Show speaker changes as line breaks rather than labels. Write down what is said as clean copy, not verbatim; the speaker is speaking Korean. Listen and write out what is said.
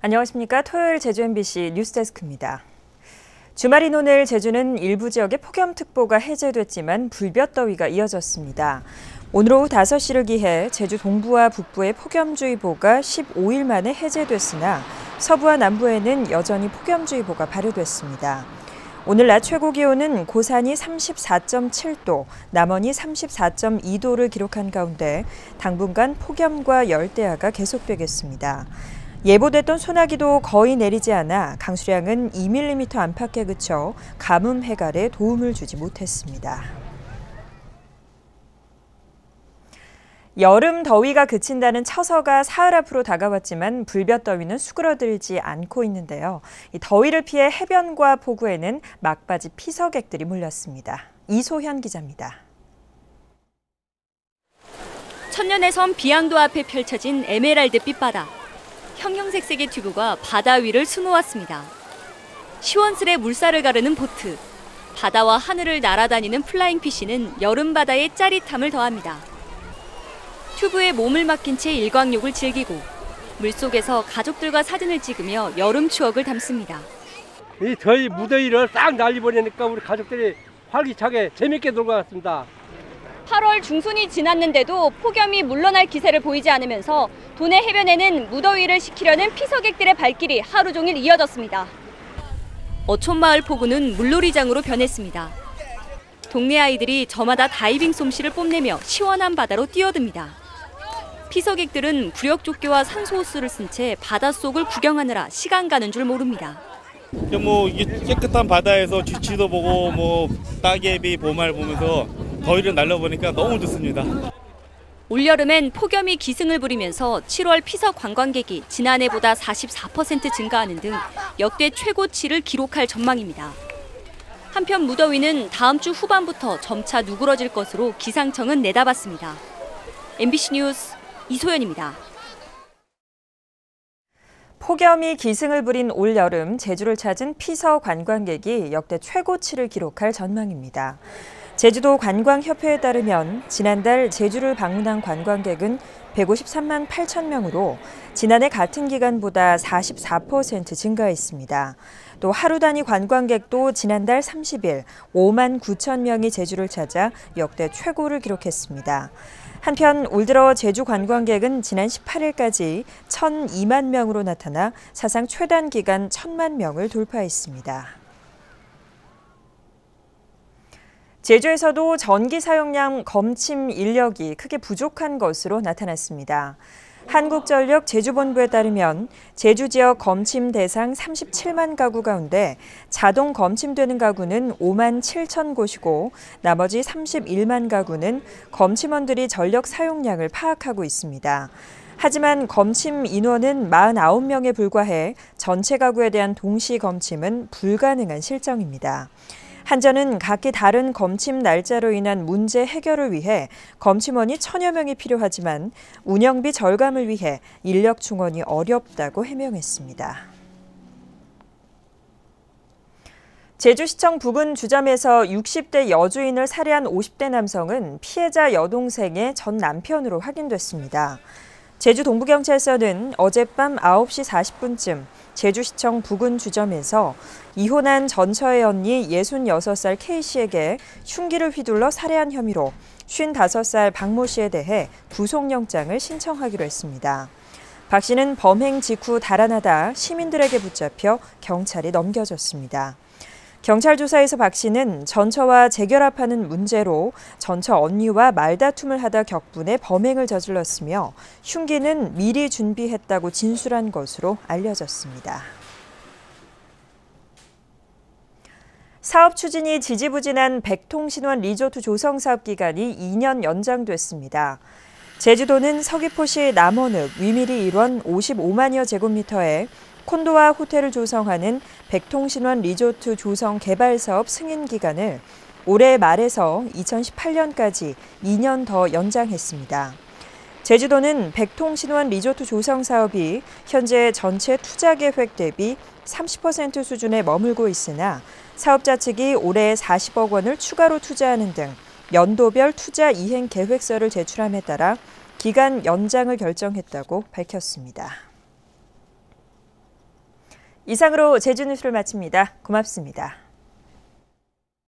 안녕하십니까. 토요일 제주 MBC 뉴스데스크입니다. 주말인 오늘 제주는 일부 지역에 폭염특보가 해제됐지만 불볕더위가 이어졌습니다. 오늘 오후 5시를 기해 제주 동부와 북부의 폭염주의보가 15일 만에 해제됐으나 서부와 남부에는 여전히 폭염주의보가 발효됐습니다. 오늘 낮 최고 기온은 고산이 34.7도, 남원이 34.2도를 기록한 가운데 당분간 폭염과 열대야가 계속되겠습니다. 예보됐던 소나기도 거의 내리지 않아 강수량은 2mm 안팎에 그쳐 가뭄 해갈에 도움을 주지 못했습니다. 여름 더위가 그친다는 처서가 사흘 앞으로 다가왔지만 불볕더위는 수그러들지 않고 있는데요. 이 더위를 피해 해변과 포구에는 막바지 피서객들이 몰렸습니다. 이소현 기자입니다.
천년의 섬 비양도 앞에 펼쳐진 에메랄드빛 바다. 형형색색의 튜브가 바다 위를 수놓았습니다. 시원스레 물살을 가르는 보트. 바다와 하늘을 날아다니는 플라잉 피쉬는 여름 바다의 짜릿함을 더합니다. 튜브에 몸을 맡긴 채 일광욕을 즐기고 물속에서 가족들과 사진을 찍으며 여름 추억을 담습니다.
이 더위 무더위를 싹 날려버리니까 우리 가족들이 활기차게 재밌게 놀고 왔습니다.
8월 중순이 지났는데도 폭염이 물러날 기세를 보이지 않으면서 도내 해변에는 무더위를 식히려는 피서객들의 발길이 하루 종일 이어졌습니다. 어촌마을 포구는 물놀이장으로 변했습니다. 동네 아이들이 저마다 다이빙 솜씨를 뽐내며 시원한 바다로 뛰어듭니다. 피서객들은 구력조끼와 산소호스를 쓴 채 바닷속을 구경하느라 시간 가는 줄 모릅니다.
이게 깨끗한 바다에서 쥐치도 보고 따개비, 보말 보면서 더위를 날려보니까 너무 좋습니다.
올여름엔 폭염이 기승을 부리면서 7월 피서 관광객이 지난해보다 44% 증가하는 등 역대 최고치를 기록할 전망입니다. 한편 무더위는 다음 주 후반부터 점차 누그러질 것으로 기상청은 내다봤습니다. MBC 뉴스 이소연입니다.
폭염이 기승을 부린 올여름 제주를 찾은 피서 관광객이 역대 최고치를 기록할 전망입니다. 제주도 관광협회에 따르면 지난달 제주를 방문한 관광객은 153만 8천 명으로 지난해 같은 기간보다 44% 증가했습니다. 또 하루 단위 관광객도 지난달 30일 5만 9천 명이 제주를 찾아 역대 최고를 기록했습니다. 한편 올 들어 제주 관광객은 지난 18일까지 1,002만 명으로 나타나 사상 최단 기간 1,000만 명을 돌파했습니다. 제주에서도 전기 사용량 검침 인력이 크게 부족한 것으로 나타났습니다. 한국전력 제주본부에 따르면 제주 지역 검침 대상 37만 가구 가운데 자동 검침되는 가구는 5만 7천 곳이고 나머지 31만 가구는 검침원들이 전력 사용량을 파악하고 있습니다. 하지만 검침 인원은 49명에 불과해 전체 가구에 대한 동시 검침은 불가능한 실정입니다. 한전은 각기 다른 검침 날짜로 인한 문제 해결을 위해 검침원이 1,000여 명이 필요하지만 운영비 절감을 위해 인력 충원이 어렵다고 해명했습니다. 제주시청 부근 주점에서 60대 여주인을 살해한 50대 남성은 피해자 여동생의 전 남편으로 확인됐습니다. 제주 동부경찰서는 어젯밤 9시 40분쯤 제주시청 부근 주점에서 이혼한 전처의 언니 66살 K씨에게 흉기를 휘둘러 살해한 혐의로 55살 박모 씨에 대해 구속영장을 신청하기로 했습니다. 박 씨는 범행 직후 달아나다 시민들에게 붙잡혀 경찰에 넘겨졌습니다. 경찰 조사에서 박 씨는 전처와 재결합하는 문제로 전처 언니와 말다툼을 하다 격분해 범행을 저질렀으며 흉기는 미리 준비했다고 진술한 것으로 알려졌습니다. 사업 추진이 지지부진한 백통신원 리조트 조성 사업 기간이 2년 연장됐습니다. 제주도는 서귀포시 남원읍 위미리 1원 55만여 제곱미터에 콘도와 호텔을 조성하는 백통신원 리조트 조성 개발 사업 승인 기간을 올해 말에서 2018년까지 2년 더 연장했습니다. 제주도는 백통신원 리조트 조성 사업이 현재 전체 투자 계획 대비 30% 수준에 머물고 있으나 사업자 측이 올해 40억 원을 추가로 투자하는 등 연도별 투자 이행 계획서를 제출함에 따라 기간 연장을 결정했다고 밝혔습니다. 이상으로 제주 뉴스를 마칩니다. 고맙습니다.